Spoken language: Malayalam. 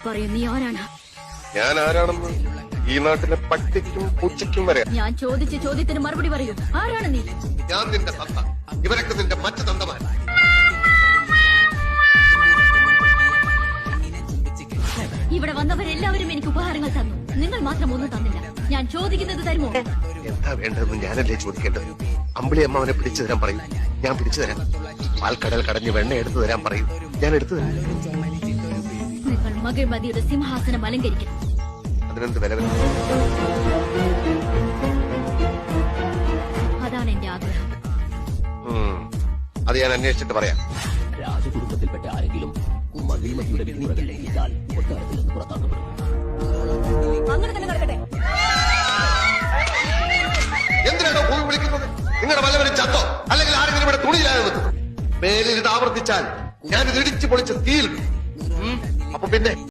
പറയൂ, നീ ആരാണ്? ഞാൻ ആരാണെന്ന് ഈ നാട്ടിലെ പട്ടിക്കും പൂച്ചയ്ക്കും വരെ. ഞാൻ ചോദിച്ച ചോദ്യത്തിന് മറുപടി പറയൂ, ആരാണ് നീ? ഞാൻ നിന്റെ തന്ത, ഇവരൊക്കെ നിന്റെ മറ്റു തന്തമാർ. ഇവിടെ വന്നവരെല്ലാവരും എനിക്ക് ഉപഹാരങ്ങൾ തന്നു, നിങ്ങൾ മാത്രം ഒന്നും തന്നില്ല. ഞാൻ ചോദിക്കുന്നത് തരുമോ? എന്താ വേണ്ടതെന്ന് ഞാനല്ലേ ചോദിക്കേണ്ടത്? അമ്പിളി അമ്മ അവനെ പിടിച്ചു തരാൻ പറയും, ഞാൻ പിടിച്ചു തരാം. പാൽക്കടൽ കടഞ്ഞ് വെണ്ണ എടുത്തു തരാൻ പറയും, ഞാൻ എടുത്തു തരാം. നിങ്ങൾ മകിഴ്മതിയുടെ സിംഹാസനം അലങ്കരിക്കും. അതിനെന്ത് വില? അതാണ് എന്റെ ആഗ്രഹം. അത് ഞാൻ അന്വേഷിച്ചിട്ട് പറയാം. രാജകുടുംബത്തിൽപ്പെട്ട ആരെങ്കിലും മകിഴ്മതിയുടെ വിധിമുറകൾ ലംഘിച്ചാൽ കൊട്ടാരത്തിൽ നിന്ന് പുറത്താക്കപ്പെടും. അങ്ങനെ തന്നെ നടക്കട്ടെ. എന്തിനാണോ ഭൂമി വിളിക്കുന്നത്? നിങ്ങളുടെ വല്ലവരും ചത്തോ അല്ലെങ്കിൽ ആരെങ്കിലും ഇവിടെ തുണിയിലായത്? മേലിൽ ഇത് ആവർത്തിച്ചാൽ ഞാനിത് ഇടിച്ചു പൊളിച്ച് തീരും. അപ്പൊ പിന്നെ